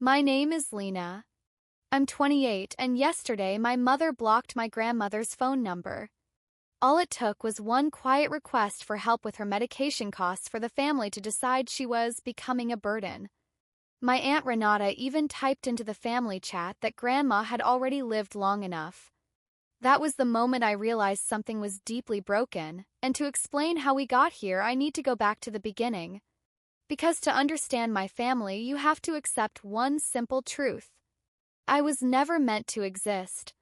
My name is Lena. I'm 28, and yesterday my mother blocked my grandmother's phone number. All it took was one quiet request for help with her medication costs for the family to decide she was becoming a burden. My Aunt Renata even typed into the family chat that Grandma had already lived long enough. That was the moment I realized something was deeply broken, and to explain how we got here, I need to go back to the beginning. Because to understand my family, you have to accept one simple truth. I was never meant to exist.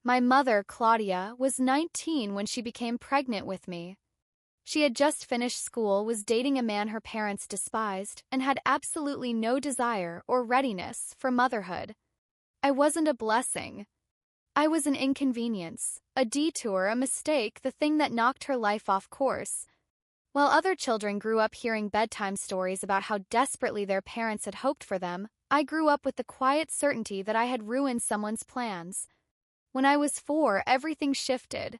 My mother, Claudia, was 19 when she became pregnant with me. She had just finished school, was dating a man her parents despised, and had absolutely no desire or readiness for motherhood. I wasn't a blessing. I was an inconvenience, a detour, a mistake, the thing that knocked her life off course. While other children grew up hearing bedtime stories about how desperately their parents had hoped for them, I grew up with the quiet certainty that I had ruined someone's plans. When I was 4, everything shifted.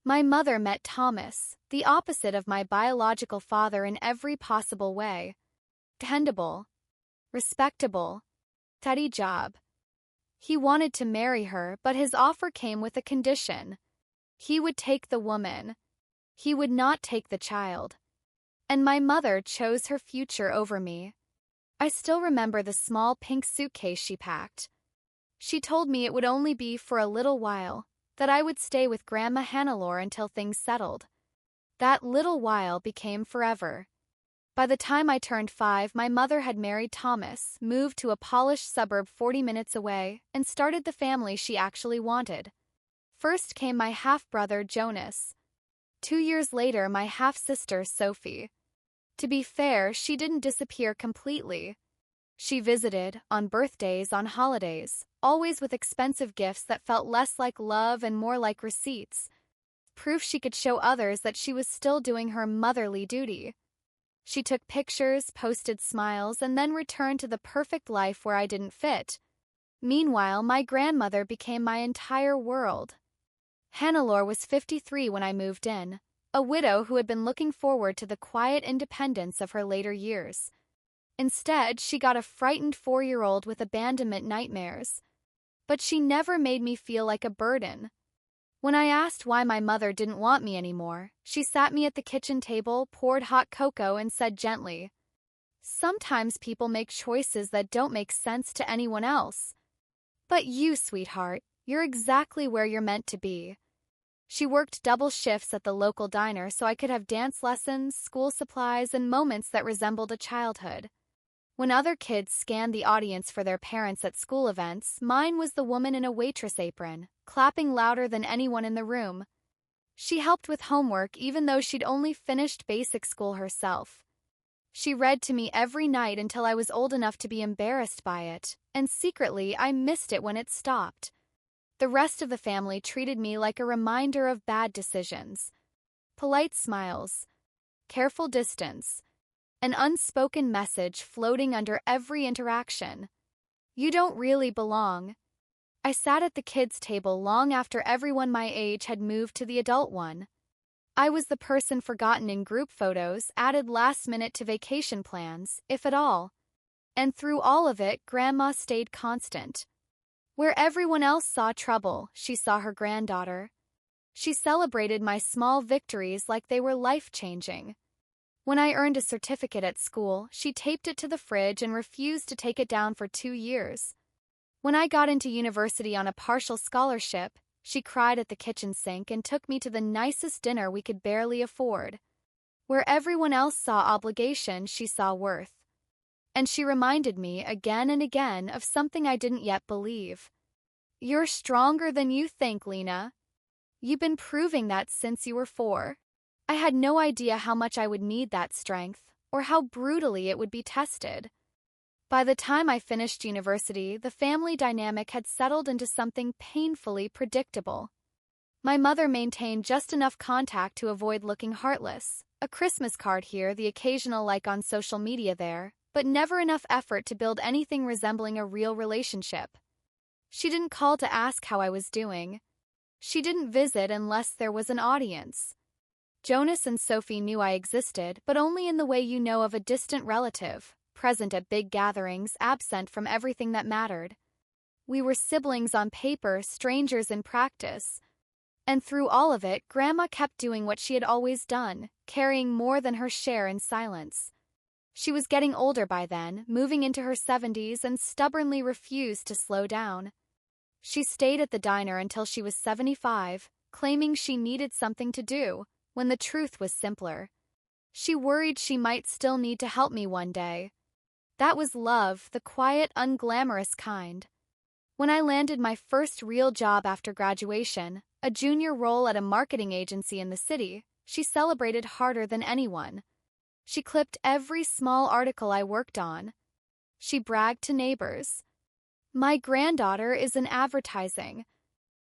My mother met Thomas, the opposite of my biological father in every possible way. Dependable, respectable, steady job. He wanted to marry her, but his offer came with a condition. He would take the woman. He would not take the child. And my mother chose her future over me. I still remember the small pink suitcase she packed. She told me it would only be for a little while, that I would stay with Grandma Hannelore until things settled. That little while became forever. By the time I turned 5, my mother had married Thomas, moved to a polished suburb 40 minutes away, and started the family she actually wanted. First came my half-brother Jonas. 2 years later, my half-sister Sophie. To be fair, she didn't disappear completely. She visited, on birthdays, on holidays, always with expensive gifts that felt less like love and more like receipts. Proof she could show others that she was still doing her motherly duty. She took pictures, posted smiles, and then returned to the perfect life where I didn't fit. Meanwhile, my grandmother became my entire world. Hannelore was 53 when I moved in, a widow who had been looking forward to the quiet independence of her later years. Instead, she got a frightened 4-year-old with abandonment nightmares. But she never made me feel like a burden. When I asked why my mother didn't want me anymore, she sat me at the kitchen table, poured hot cocoa, and said gently, "Sometimes people make choices that don't make sense to anyone else. But you, sweetheart, you're exactly where you're meant to be." She worked double shifts at the local diner so I could have dance lessons, school supplies, and moments that resembled a childhood. When other kids scanned the audience for their parents at school events, mine was the woman in a waitress apron, clapping louder than anyone in the room. She helped with homework even though she'd only finished basic school herself. She read to me every night until I was old enough to be embarrassed by it, and secretly I missed it when it stopped. The rest of the family treated me like a reminder of bad decisions. Polite smiles, careful distance, an unspoken message floating under every interaction. You don't really belong. I sat at the kids' table long after everyone my age had moved to the adult one. I was the person forgotten in group photos, added last minute to vacation plans, if at all. And through all of it, Grandma stayed constant. Where everyone else saw trouble, she saw her granddaughter. She celebrated my small victories like they were life-changing. When I earned a certificate at school, she taped it to the fridge and refused to take it down for 2 years. When I got into university on a partial scholarship, she cried at the kitchen sink and took me to the nicest dinner we could barely afford. Where everyone else saw obligation, she saw worth. And she reminded me again and again of something I didn't yet believe. You're stronger than you think, Lena. You've been proving that since you were 4. I had no idea how much I would need that strength, or how brutally it would be tested. By the time I finished university, the family dynamic had settled into something painfully predictable. My mother maintained just enough contact to avoid looking heartless, a Christmas card here, the occasional like on social media there, but never enough effort to build anything resembling a real relationship. She didn't call to ask how I was doing. She didn't visit unless there was an audience. Jonas and Sophie knew I existed, but only in the way you know of a distant relative, present at big gatherings, absent from everything that mattered. We were siblings on paper, strangers in practice. And through all of it, Grandma kept doing what she had always done, carrying more than her share in silence. She was getting older by then, moving into her 70s, and stubbornly refused to slow down. She stayed at the diner until she was 75, claiming she needed something to do, when the truth was simpler. She worried she might still need to help me one day. That was love, the quiet, unglamorous kind. When I landed my first real job after graduation, a junior role at a marketing agency in the city, she celebrated harder than anyone. She clipped every small article I worked on. She bragged to neighbors. "My granddaughter is in advertising.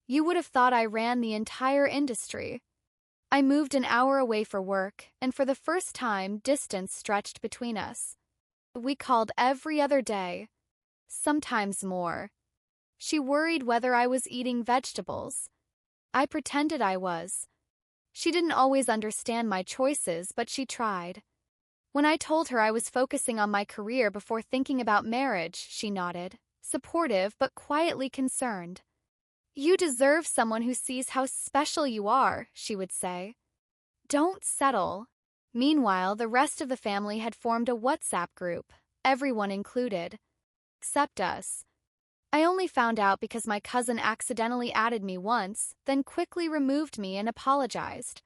You would have thought I ran the entire industry." I moved an hour away for work, and for the first time, distance stretched between us. We called every other day, sometimes more. She worried whether I was eating vegetables. I pretended I was. She didn't always understand my choices, but she tried. When I told her I was focusing on my career before thinking about marriage, she nodded, supportive but quietly concerned. "You deserve someone who sees how special you are," she would say. "Don't settle." Meanwhile, the rest of the family had formed a WhatsApp group, everyone included. Except us. I only found out because my cousin accidentally added me once, then quickly removed me and apologized.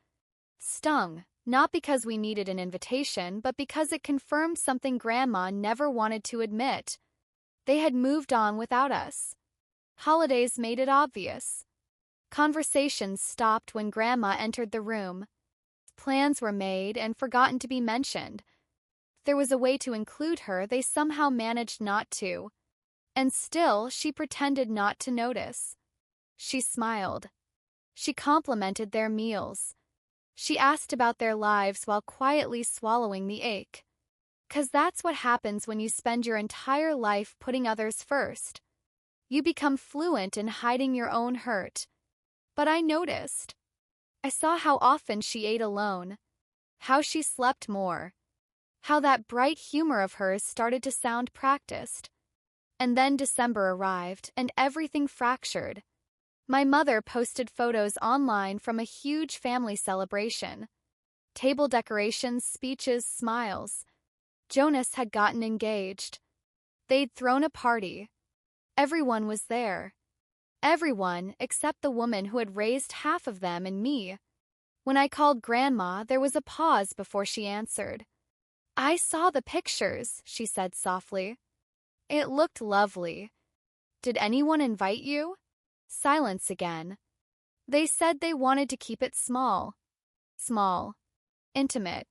Stung, not because we needed an invitation, but because it confirmed something Grandma never wanted to admit. They had moved on without us. Holidays made it obvious. Conversations stopped when Grandma entered the room. Plans were made and forgotten to be mentioned. If there was a way to include her, they somehow managed not to. And still, she pretended not to notice. She smiled. She complimented their meals. She asked about their lives while quietly swallowing the ache. 'Cause that's what happens when you spend your entire life putting others first. You become fluent in hiding your own hurt. But I noticed. I saw how often she ate alone. How she slept more. How that bright humor of hers started to sound practiced. And then December arrived, and everything fractured. My mother posted photos online from a huge family celebration. Table decorations, speeches, smiles. Jonas had gotten engaged. They'd thrown a party. Everyone was there. Everyone except the woman who had raised half of them and me. When I called Grandma, there was a pause before she answered. "I saw the pictures," she said softly. "It looked lovely. Did anyone invite you?" Silence again. They said they wanted to keep it small. Small. Intimate.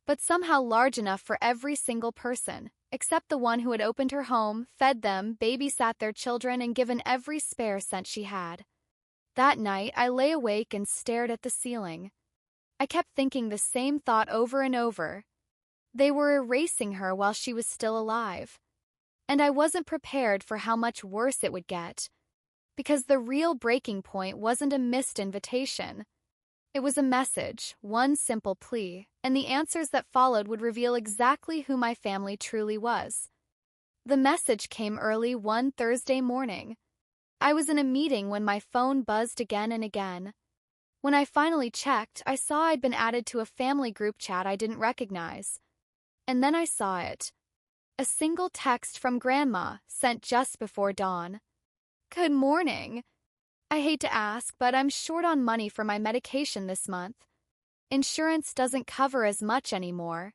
But somehow large enough for every single person, except the one who had opened her home, fed them, babysat their children, and given every spare cent she had. That night, I lay awake and stared at the ceiling. I kept thinking the same thought over and over. They were erasing her while she was still alive. And I wasn't prepared for how much worse it would get. Because the real breaking point wasn't a missed invitation. It was a message, one simple plea, and the answers that followed would reveal exactly who my family truly was. The message came early one Thursday morning. I was in a meeting when my phone buzzed again and again. When I finally checked, I saw I'd been added to a family group chat I didn't recognize. And then I saw it. A single text from Grandma, sent just before dawn. "Good morning. I hate to ask, but I'm short on money for my medication this month. Insurance doesn't cover as much anymore.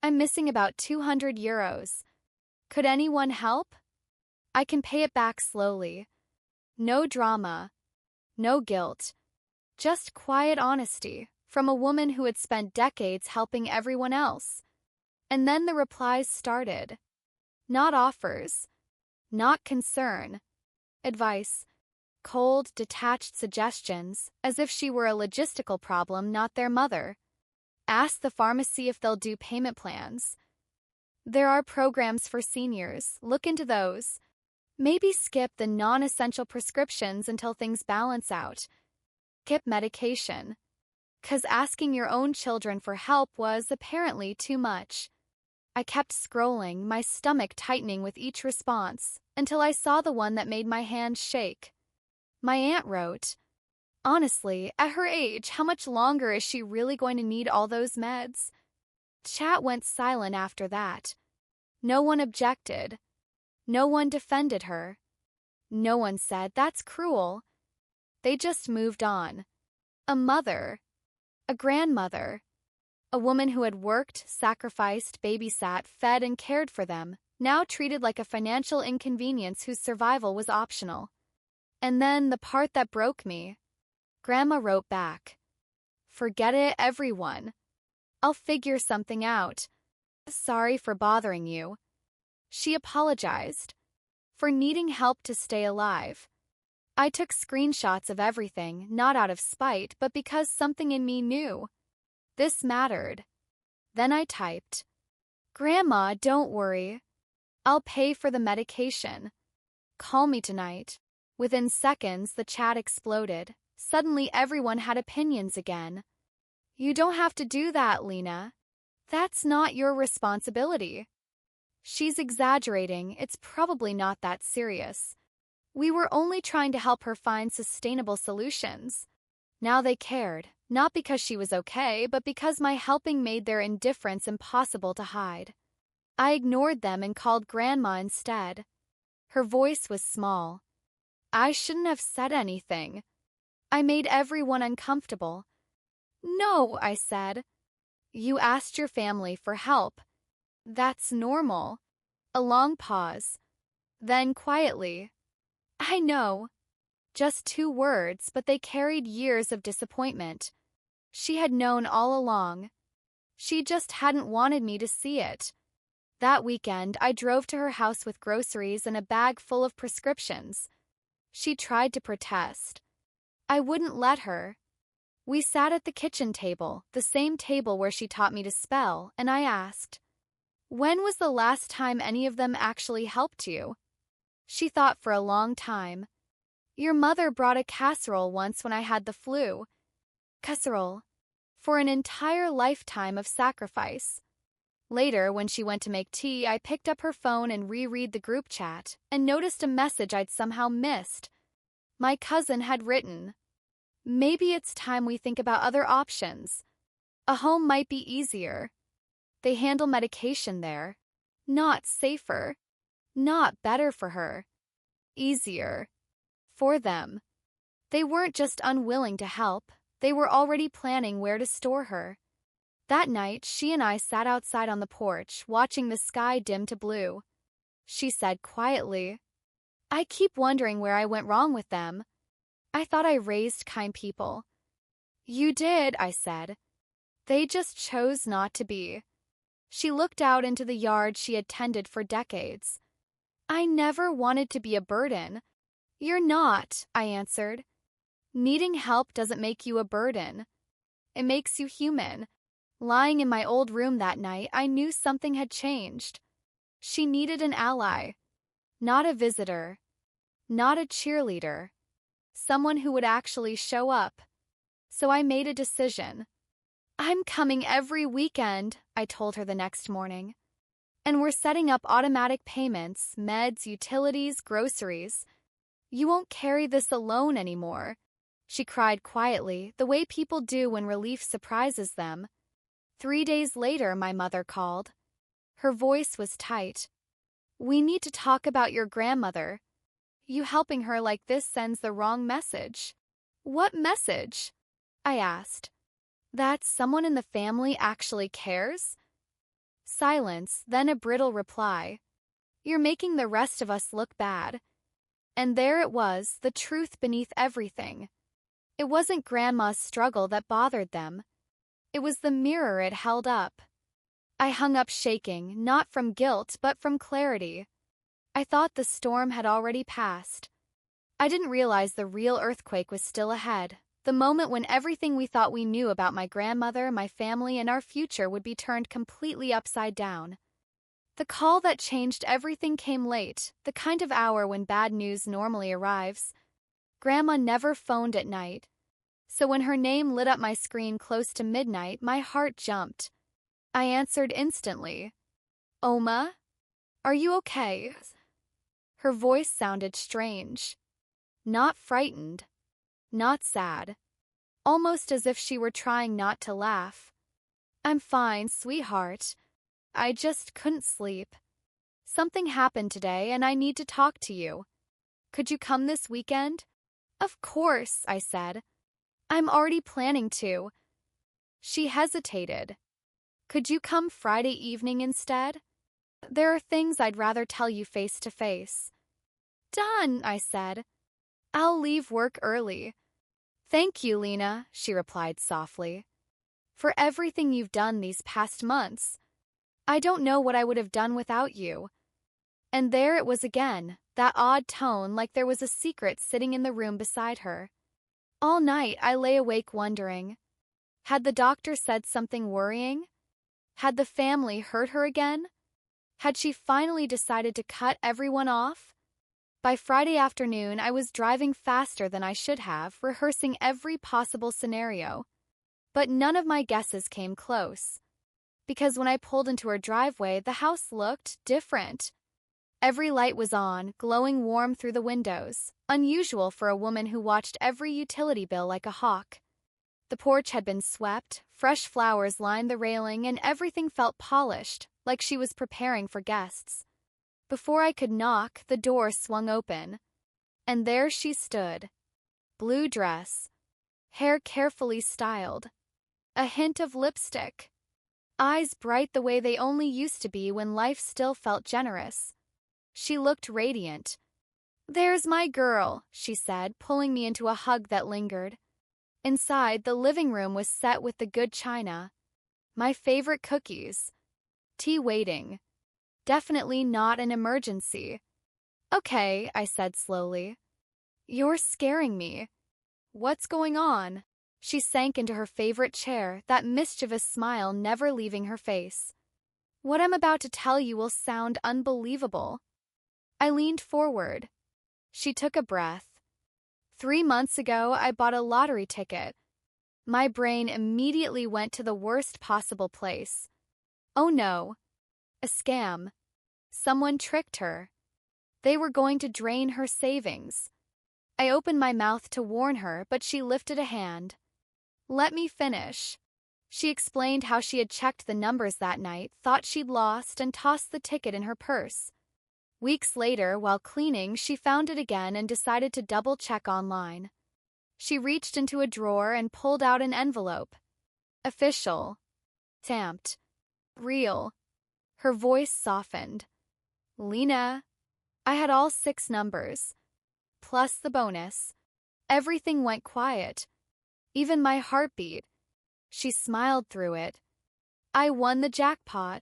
I'm missing about 200 euros. Could anyone help? I can pay it back slowly. No drama. No guilt. Just quiet honesty from a woman who had spent decades helping everyone else." And then the replies started. Not offers. Not concern. Advice. Cold, detached suggestions, as if she were a logistical problem, not their mother. Ask the pharmacy if they'll do payment plans. There are programs for seniors. Look into those. Maybe skip the non-essential prescriptions until things balance out. Skip medication. 'Cause asking your own children for help was apparently too much. I kept scrolling, my stomach tightening with each response, until I saw the one that made my hands shake. My aunt wrote, "Honestly, at her age, how much longer is she really going to need all those meds?" Chat went silent after that. No one objected. No one defended her. No one said, "That's cruel." They just moved on. A mother, a grandmother, a woman who had worked, sacrificed, babysat, fed, and cared for them, now treated like a financial inconvenience whose survival was optional. And then the part that broke me. Grandma wrote back, "Forget it, everyone. I'll figure something out. Sorry for bothering you." She apologized for needing help to stay alive. I took screenshots of everything, not out of spite, but because something in me knew this mattered. Then I typed, "Grandma, don't worry. I'll pay for the medication. Call me tonight." Within seconds, the chat exploded. Suddenly, everyone had opinions again. "You don't have to do that, Lena. That's not your responsibility. She's exaggerating. It's probably not that serious. We were only trying to help her find sustainable solutions." Now they cared, not because she was okay, but because my helping made their indifference impossible to hide. I ignored them and called Grandma instead. Her voice was small. I shouldn't have said anything. I made everyone uncomfortable. "No," I said. "You asked your family for help. That's normal." A long pause. Then quietly, "I know." Just 2 words, but they carried years of disappointment. She had known all along. She just hadn't wanted me to see it. That weekend, I drove to her house with groceries and a bag full of prescriptions. She tried to protest. I wouldn't let her. We sat at the kitchen table, the same table where she taught me to spell, and I asked, "When was the last time any of them actually helped you?" She thought for a long time. "Your mother brought a casserole once when I had the flu." Casserole. For an entire lifetime of sacrifice. Later, when she went to make tea, I picked up her phone and reread the group chat, and noticed a message I'd somehow missed. My cousin had written, "Maybe it's time we think about other options. A home might be easier. They handle medication there. Not safer. Not better for her. Easier. For them." They weren't just unwilling to help, they were already planning where to store her. That night, she and I sat outside on the porch, watching the sky dim to blue. She said quietly, "I keep wondering where I went wrong with them. I thought I raised kind people." "You did," I said. "They just chose not to be." She looked out into the yard she had tended for decades. "I never wanted to be a burden." "You're not," I answered. "Needing help doesn't make you a burden. It makes you human." Lying in my old room that night, I knew something had changed. She needed an ally. Not a visitor. Not a cheerleader. Someone who would actually show up. So I made a decision. "I'm coming every weekend," I told her the next morning. "And we're setting up automatic payments, meds, utilities, groceries. You won't carry this alone anymore." She cried quietly, the way people do when relief surprises them. 3 days later, my mother called. Her voice was tight. "We need to talk about your grandmother. You helping her like this sends the wrong message." "What message?" I asked. "That someone in the family actually cares?" Silence, then a brittle reply. "You're making the rest of us look bad." And there it was, the truth beneath everything. It wasn't Grandma's struggle that bothered them. It was the mirror it held up. I hung up shaking, not from guilt, but from clarity. I thought the storm had already passed. I didn't realize the real earthquake was still ahead, the moment when everything we thought we knew about my grandmother, my family, and our future would be turned completely upside down. The call that changed everything came late, the kind of hour when bad news normally arrives. Grandma never phoned at night. So when her name lit up my screen close to midnight, my heart jumped. I answered instantly. Oma, are you okay? Her voice sounded strange. Not frightened. Not sad. Almost as if she were trying not to laugh. I'm fine, sweetheart. I just couldn't sleep. Something happened today and I need to talk to you. Could you come this weekend? Of course, I said. I'm already planning to. She hesitated. Could you come Friday evening instead? There are things I'd rather tell you face to face. Done, I said. I'll leave work early. Thank you, Lena, she replied softly. For everything you've done these past months. I don't know what I would have done without you. And there it was again, that odd tone like there was a secret sitting in the room beside her. All night I lay awake wondering. Had the doctor said something worrying? Had the family hurt her again? Had she finally decided to cut everyone off? By Friday afternoon, I was driving faster than I should have, rehearsing every possible scenario. But none of my guesses came close. Because when I pulled into her driveway, the house looked different. Every light was on, glowing warm through the windows, unusual for a woman who watched every utility bill like a hawk. The porch had been swept, fresh flowers lined the railing, and everything felt polished, like she was preparing for guests. Before I could knock, the door swung open. And there she stood. Blue dress. Hair carefully styled. A hint of lipstick. Eyes bright the way they only used to be when life still felt generous. She looked radiant. There's my girl, she said, pulling me into a hug that lingered. Inside, the living room was set with the good china. My favorite cookies. Tea waiting. Definitely not an emergency. Okay, I said slowly. You're scaring me. What's going on? She sank into her favorite chair, that mischievous smile never leaving her face. What I'm about to tell you will sound unbelievable. I leaned forward. She took a breath. 3 months ago, I bought a lottery ticket. My brain immediately went to the worst possible place. Oh no. A scam. Someone tricked her. They were going to drain her savings. I opened my mouth to warn her, but she lifted a hand. Let me finish. She explained how she had checked the numbers that night, thought she'd lost, and tossed the ticket in her purse. Weeks later, while cleaning, she found it again and decided to double-check online. She reached into a drawer and pulled out an envelope. Official. Stamped. Real. Her voice softened. Lena. I had all 6 numbers. Plus the bonus. Everything went quiet. Even my heartbeat. She smiled through it. I won the jackpot.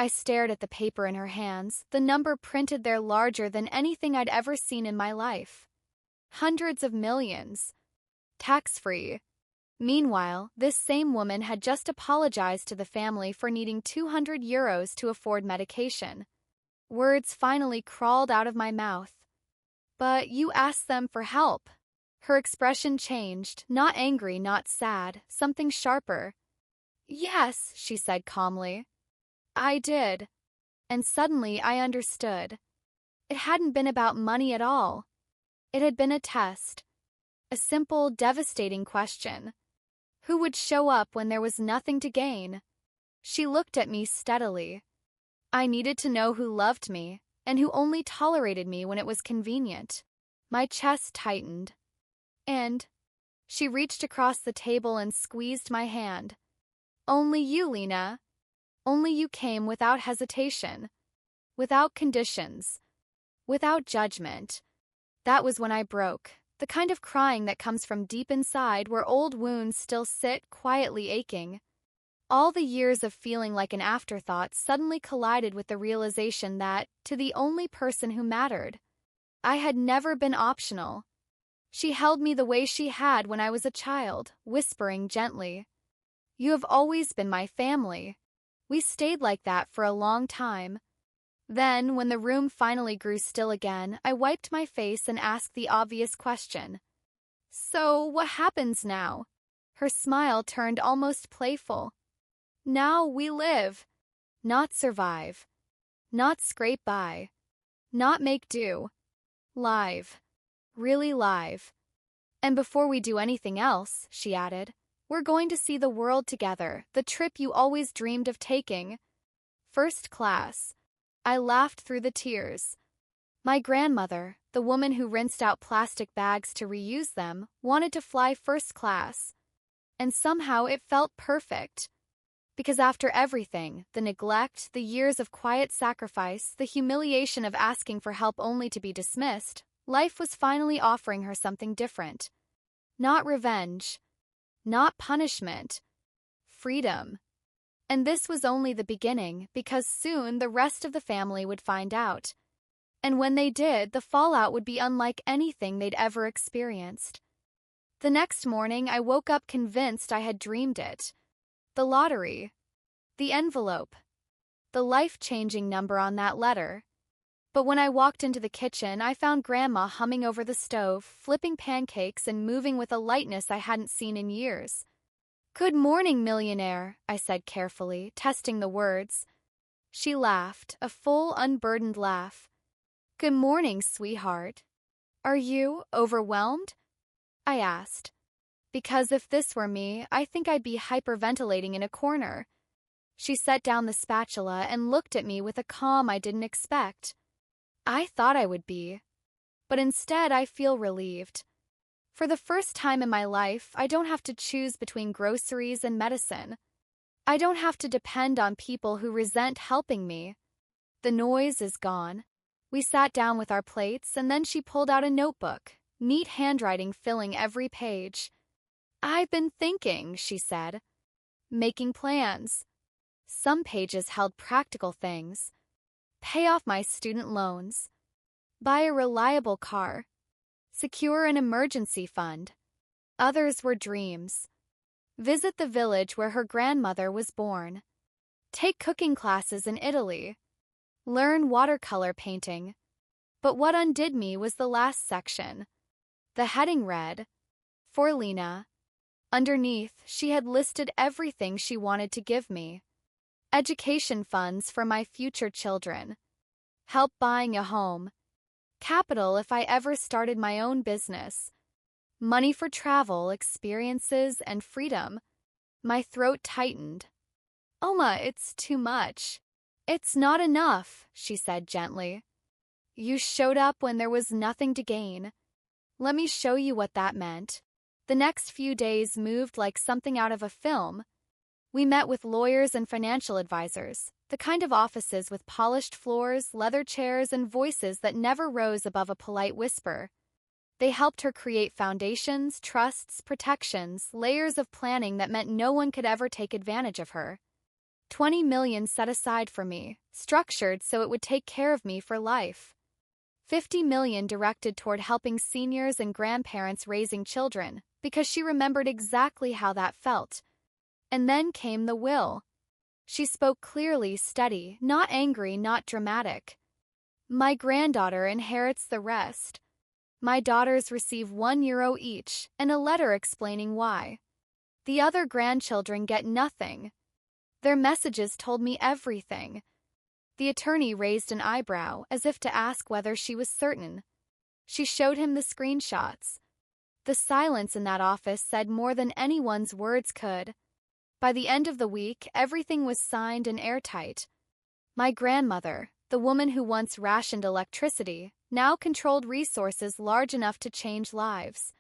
I stared at the paper in her hands, the number printed there larger than anything I'd ever seen in my life. Hundreds of millions. Tax-free. Meanwhile, this same woman had just apologized to the family for needing €200 to afford medication. Words finally crawled out of my mouth. But you asked them for help. Her expression changed, not angry, not sad, something sharper. Yes, she said calmly. I did. And suddenly I understood. It hadn't been about money at all. It had been a test. A simple, devastating question. Who would show up when there was nothing to gain? She looked at me steadily. I needed to know who loved me, and who only tolerated me when it was convenient. My chest tightened. And she reached across the table and squeezed my hand. Only you, Lena. Only you came without hesitation, without conditions, without judgment. That was when I broke, the kind of crying that comes from deep inside where old wounds still sit quietly aching. All the years of feeling like an afterthought suddenly collided with the realization that, to the only person who mattered, I had never been optional. She held me the way she had when I was a child, whispering gently, "You have always been my family." We stayed like that for a long time. Then, when the room finally grew still again, I wiped my face and asked the obvious question. So, what happens now? Her smile turned almost playful. Now we live. not survive, not scrape by, not make do. Live. Really live. And before we do anything else, she added, we're going to see the world together, the trip you always dreamed of taking. First class. I laughed through the tears. My grandmother, the woman who rinsed out plastic bags to reuse them, wanted to fly first class. And somehow it felt perfect. Because after everything, the neglect, the years of quiet sacrifice, the humiliation of asking for help only to be dismissed, life was finally offering her something different. Not revenge. Not punishment. Freedom. And this was only the beginning, because soon the rest of the family would find out. And when they did, the fallout would be unlike anything they'd ever experienced. The next morning, I woke up convinced I had dreamed it. The lottery. The envelope. The life-changing number on that letter. But when I walked into the kitchen, I found Grandma humming over the stove, flipping pancakes and moving with a lightness I hadn't seen in years. "Good morning, millionaire," I said carefully, testing the words. She laughed, a full, unburdened laugh. "Good morning, sweetheart. Are you overwhelmed?" I asked. Because if this were me, I think I'd be hyperventilating in a corner. She set down the spatula and looked at me with a calm I didn't expect. I thought I would be. But instead, I feel relieved. For the first time in my life, I don't have to choose between groceries and medicine. I don't have to depend on people who resent helping me. The noise is gone. We sat down with our plates, and then she pulled out a notebook, neat handwriting filling every page. "I've been thinking," she said. "Making plans." Some pages held practical things. Pay off my student loans. Buy a reliable car. Secure an emergency fund. Others were dreams. Visit the village where her grandmother was born. Take cooking classes in Italy. Learn watercolor painting. But what undid me was the last section. The heading read, "For Lena." Underneath, she had listed everything she wanted to give me. Education funds for my future children. Help buying a home. Capital if I ever started my own business. Money for travel, experiences, and freedom. My throat tightened. "Oma, it's too much." "It's not enough," she said gently. "You showed up when there was nothing to gain. Let me show you what that meant." The next few days moved like something out of a film. We met with lawyers and financial advisors, the kind of offices with polished floors, leather chairs, and voices that never rose above a polite whisper. They helped her create foundations, trusts, protections, layers of planning that meant no one could ever take advantage of her. 20 million set aside for me, structured so it would take care of me for life. 50 million directed toward helping seniors and grandparents raising children, because she remembered exactly how that felt. And then came the will. She spoke clearly, steady, not angry, not dramatic. "My granddaughter inherits the rest. My daughters receive €1 each, and a letter explaining why. The other grandchildren get nothing." Their messages told me everything. The attorney raised an eyebrow, as if to ask whether she was certain. She showed him the screenshots. The silence in that office said more than anyone's words could. By the end of the week, everything was signed and airtight. My grandmother, the woman who once rationed electricity, now controlled resources large enough to change lives.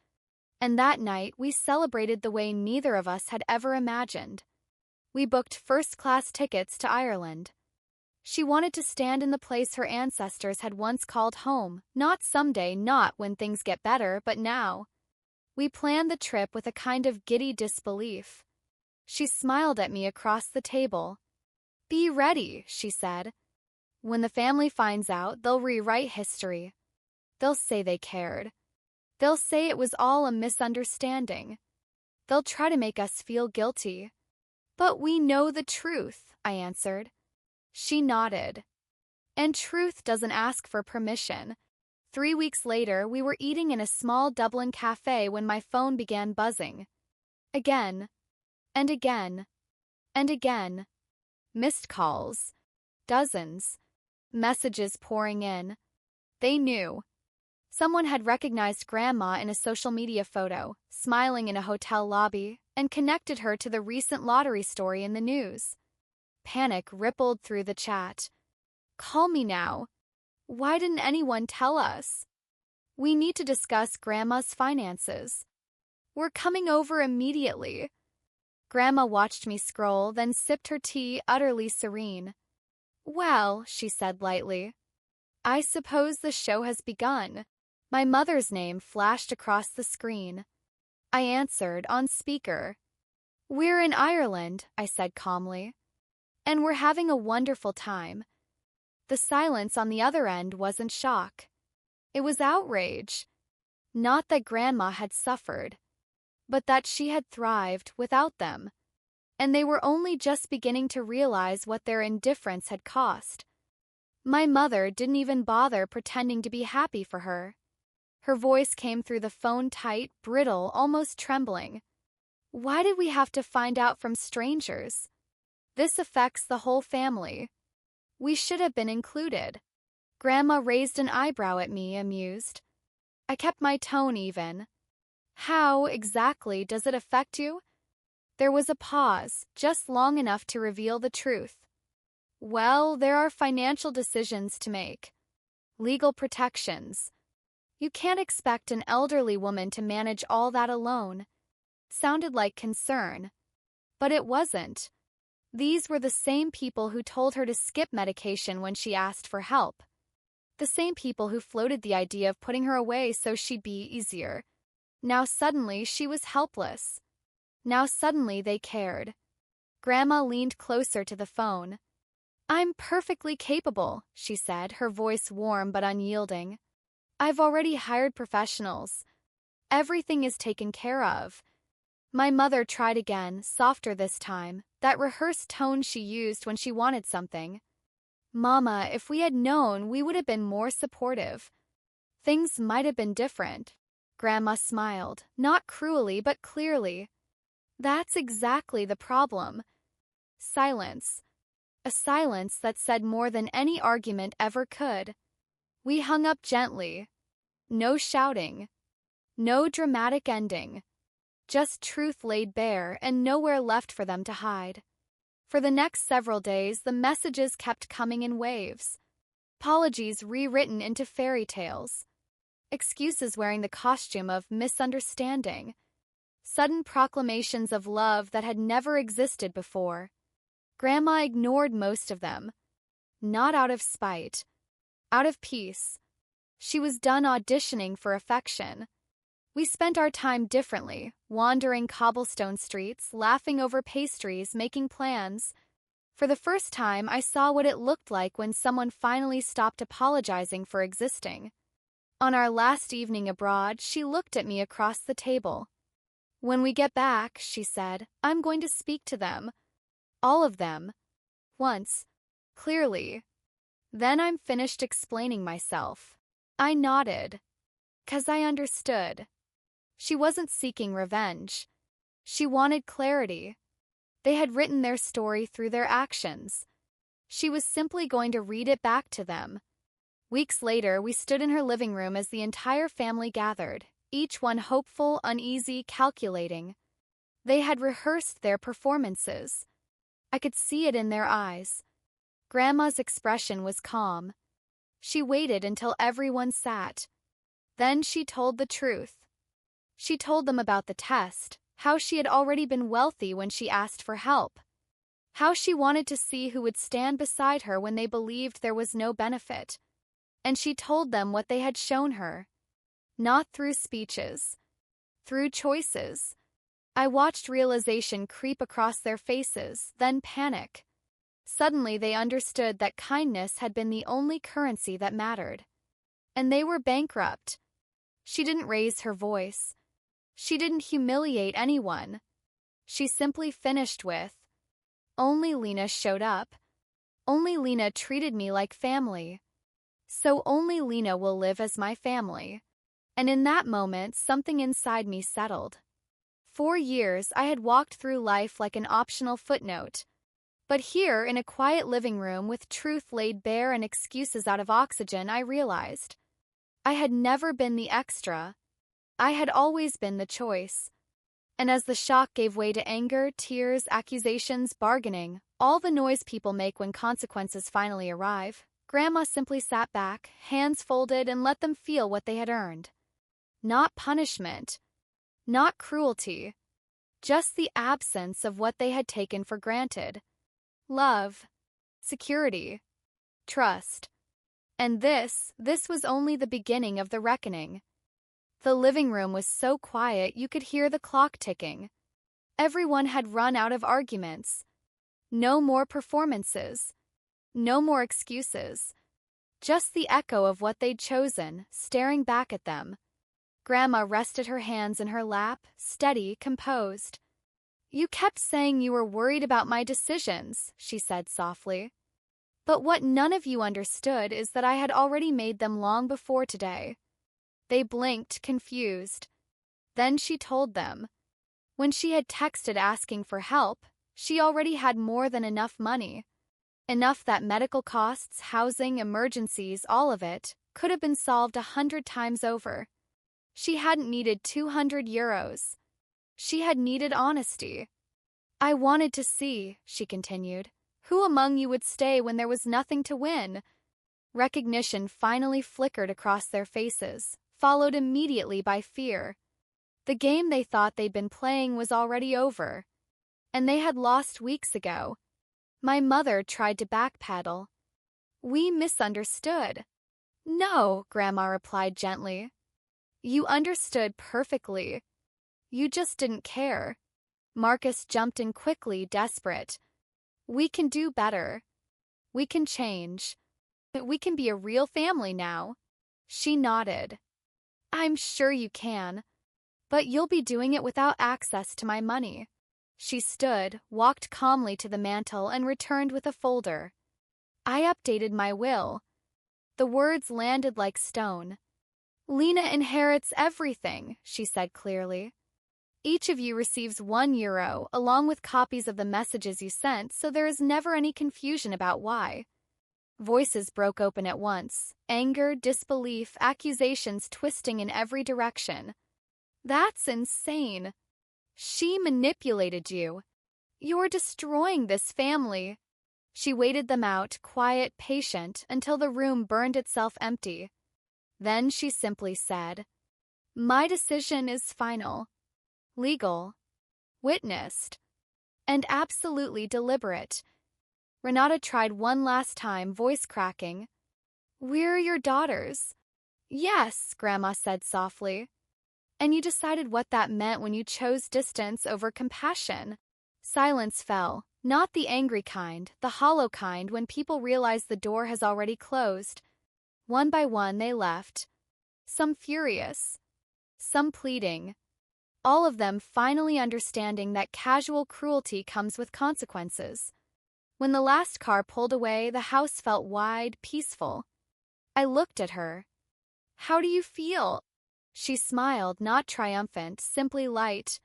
And that night, we celebrated the way neither of us had ever imagined. We booked first-class tickets to Ireland. She wanted to stand in the place her ancestors had once called home, not someday, not when things get better, but now. We planned the trip with a kind of giddy disbelief. She smiled at me across the table. "Be ready," she said. "When the family finds out, they'll rewrite history. They'll say they cared. They'll say it was all a misunderstanding. They'll try to make us feel guilty. But we know the truth," I answered. She nodded. And truth doesn't ask for permission. 3 weeks later, we were eating in a small Dublin cafe when my phone began buzzing. Again, and again, and again. Missed calls. Dozens. Messages pouring in. They knew. Someone had recognized Grandma in a social media photo, smiling in a hotel lobby, and connected her to the recent lottery story in the news. Panic rippled through the chat. Call me now. Why didn't anyone tell us? We need to discuss Grandma's finances. We're coming over immediately. Grandma watched me scroll, then sipped her tea, utterly serene. Well, she said lightly, I suppose the show has begun. My mother's name flashed across the screen. I answered, on speaker. We're in Ireland, I said calmly. And we're having a wonderful time. The silence on the other end wasn't shock. It was outrage. Not that Grandma had suffered, but that she had thrived without them. And they were only just beginning to realize what their indifference had cost. My mother didn't even bother pretending to be happy for her. Her voice came through the phone tight, brittle, almost trembling. Why did we have to find out from strangers? This affects the whole family. We should have been included. Grandma raised an eyebrow at me, amused. I kept my tone even. How, exactly, does it affect you? There was a pause, just long enough to reveal the truth. Well, there are financial decisions to make. Legal protections. You can't expect an elderly woman to manage all that alone. Sounded like concern. But it wasn't. These were the same people who told her to skip medication when she asked for help. The same people who floated the idea of putting her away so she'd be easier. Now suddenly she was helpless. Now suddenly they cared. Grandma leaned closer to the phone. I'm perfectly capable, she said, her voice warm but unyielding. I've already hired professionals. Everything is taken care of. My mother tried again, softer this time, that rehearsed tone she used when she wanted something. Mama, if we had known, we would have been more supportive. Things might have been different. Grandma smiled, not cruelly but clearly. That's exactly the problem. Silence. A silence that said more than any argument ever could. We hung up gently. No shouting. No dramatic ending. Just truth laid bare and nowhere left for them to hide. For the next several days, the messages kept coming in waves. Apologies rewritten into fairy tales. Excuses wearing the costume of misunderstanding. Sudden proclamations of love that had never existed before. Grandma ignored most of them. Not out of spite. Out of peace. She was done auditioning for affection. We spent our time differently, wandering cobblestone streets, laughing over pastries, making plans. For the first time, I saw what it looked like when someone finally stopped apologizing for existing. On our last evening abroad, she looked at me across the table. When we get back, she said, I'm going to speak to them. All of them. Once. Clearly. Then I'm finished explaining myself. I nodded. 'Cause I understood. She wasn't seeking revenge. She wanted clarity. They had written their story through their actions. She was simply going to read it back to them. Weeks later, we stood in her living room as the entire family gathered, each one hopeful, uneasy, calculating. They had rehearsed their performances. I could see it in their eyes. Grandma's expression was calm. She waited until everyone sat. Then she told the truth. She told them about the test, how she had already been wealthy when she asked for help, how she wanted to see who would stand beside her when they believed there was no benefit. And she told them what they had shown her. Not through speeches. Through choices. I watched realization creep across their faces, then panic. Suddenly they understood that kindness had been the only currency that mattered. And they were bankrupt. She didn't raise her voice. She didn't humiliate anyone. She simply finished with, only Lena showed up. Only Lena treated me like family. So only Lena will live as my family. And in that moment, something inside me settled. For years, I had walked through life like an optional footnote. But here, in a quiet living room with truth laid bare and excuses out of oxygen, I realized I had never been the extra. I had always been the choice. And as the shock gave way to anger, tears, accusations, bargaining, all the noise people make when consequences finally arrive, Grandma simply sat back, hands folded, and let them feel what they had earned. Not punishment, not cruelty, just the absence of what they had taken for granted. Love, security, trust. And this was only the beginning of the reckoning. The living room was so quiet you could hear the clock ticking. Everyone had run out of arguments. No more performances. No more excuses. Just the echo of what they'd chosen, staring back at them. Grandma rested her hands in her lap, steady, composed. "You kept saying you were worried about my decisions," she said softly. "But what none of you understood is that I had already made them long before today." They blinked, confused. Then she told them. When she had texted asking for help, she already had more than enough money. Enough that medical costs, housing, emergencies, all of it, could have been solved 100 times over. She hadn't needed 200 euros. She had needed honesty. "I wanted to see," she continued, "who among you would stay when there was nothing to win?" Recognition finally flickered across their faces, followed immediately by fear. The game they thought they'd been playing was already over. And they had lost weeks ago. My mother tried to backpedal. "We misunderstood." "No," Grandma replied gently. "You understood perfectly. You just didn't care." Marcus jumped in quickly, desperate. "We can do better. We can change. We can be a real family now." She nodded. "I'm sure you can. But you'll be doing it without access to my money." She stood, walked calmly to the mantel, and returned with a folder. "I updated my will." The words landed like stone. "Lena inherits everything," she said clearly. "Each of you receives 1 euro, along with copies of the messages you sent, so there is never any confusion about why." Voices broke open at once, anger, disbelief, accusations twisting in every direction. "That's insane. She manipulated you. You're destroying this family." She waited them out, quiet, patient, until the room burned itself empty. Then she simply said, "My decision is final, legal, witnessed, and absolutely deliberate." Renata tried one last time, voice cracking. "We're your daughters." "Yes," Grandma said softly. "And you decided what that meant when you chose distance over compassion." Silence fell, not the angry kind, the hollow kind when people realize the door has already closed. One by one they left, some furious, some pleading, all of them finally understanding that casual cruelty comes with consequences. When the last car pulled away, the house felt wide, peaceful. I looked at her. "How do you feel?" She smiled, not triumphant, simply light.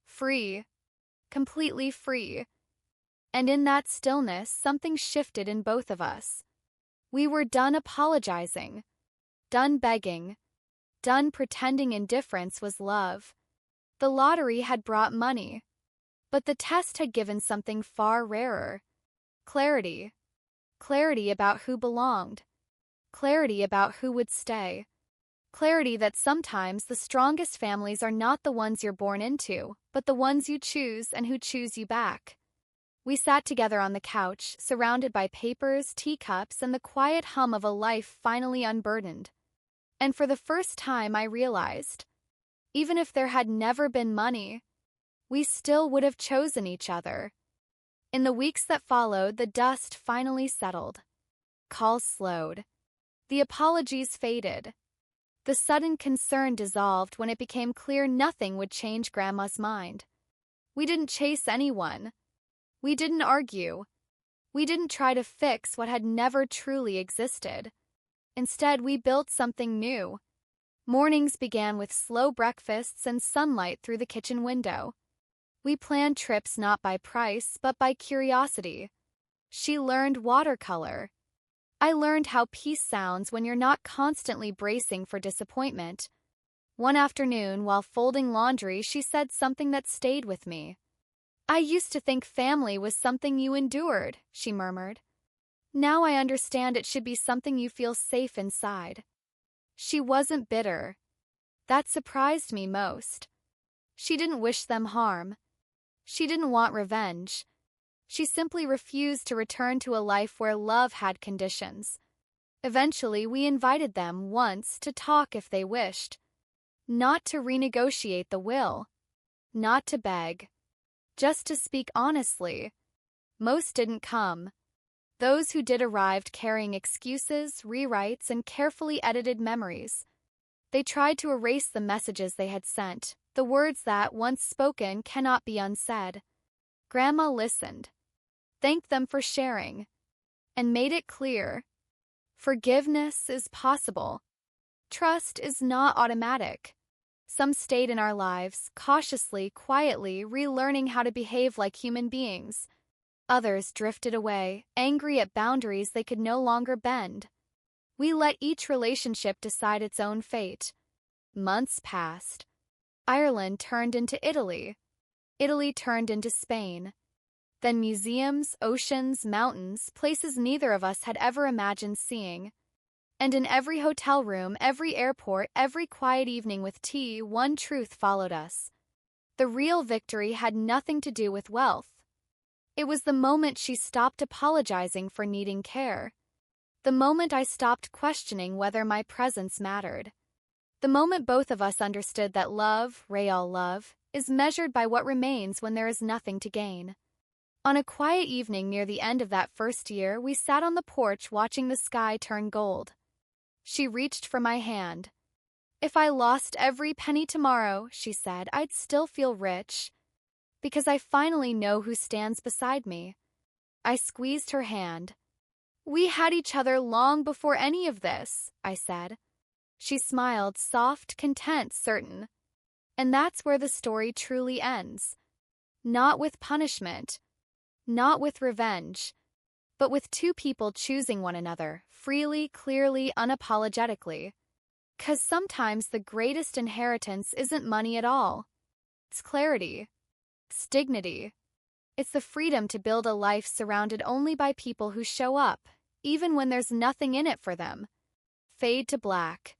Free. Completely free. And in that stillness, something shifted in both of us. We were done apologizing. Done begging. Done pretending indifference was love. The lottery had brought money. But the test had given something far rarer. Clarity. Clarity about who belonged. Clarity about who would stay. Clarity that sometimes the strongest families are not the ones you're born into, but the ones you choose and who choose you back. We sat together on the couch, surrounded by papers, teacups, and the quiet hum of a life finally unburdened. And for the first time I realized, even if there had never been money, we still would have chosen each other. In the weeks that followed, the dust finally settled. Calls slowed. The apologies faded. The sudden concern dissolved when it became clear nothing would change Grandma's mind. We didn't chase anyone. We didn't argue. We didn't try to fix what had never truly existed. Instead, we built something new. Mornings began with slow breakfasts and sunlight through the kitchen window. We planned trips not by price but by curiosity. She learned watercolor. I learned how peace sounds when you're not constantly bracing for disappointment. One afternoon, while folding laundry, she said something that stayed with me. "I used to think family was something you endured," she murmured. "Now I understand it should be something you feel safe inside." She wasn't bitter. That surprised me most. She didn't wish them harm. She didn't want revenge. She simply refused to return to a life where love had conditions. Eventually, we invited them once to talk if they wished. Not to renegotiate the will. Not to beg. Just to speak honestly. Most didn't come. Those who did arrived carrying excuses, rewrites, and carefully edited memories. They tried to erase the messages they had sent, the words that, once spoken, cannot be unsaid. Grandma listened, thanked them for sharing, and made it clear. Forgiveness is possible. Trust is not automatic. Some stayed in our lives, cautiously, quietly, relearning how to behave like human beings. Others drifted away, angry at boundaries they could no longer bend. We let each relationship decide its own fate. Months passed. Ireland turned into Italy. Italy turned into Spain. Then museums, oceans, mountains, places neither of us had ever imagined seeing. And in every hotel room, every airport, every quiet evening with tea, one truth followed us. The real victory had nothing to do with wealth. It was the moment she stopped apologizing for needing care. The moment I stopped questioning whether my presence mattered. The moment both of us understood that love, real love, is measured by what remains when there is nothing to gain. On a quiet evening near the end of that first year, we sat on the porch watching the sky turn gold. She reached for my hand. "If I lost every penny tomorrow," she said, "I'd still feel rich. Because I finally know who stands beside me." I squeezed her hand. "We had each other long before any of this," I said. She smiled, soft, content, certain. And that's where the story truly ends. Not with punishment. Not with revenge. But with two people choosing one another, freely, clearly, unapologetically. 'Cause sometimes the greatest inheritance isn't money at all. It's clarity. It's dignity. It's the freedom to build a life surrounded only by people who show up, even when there's nothing in it for them. Fade to black.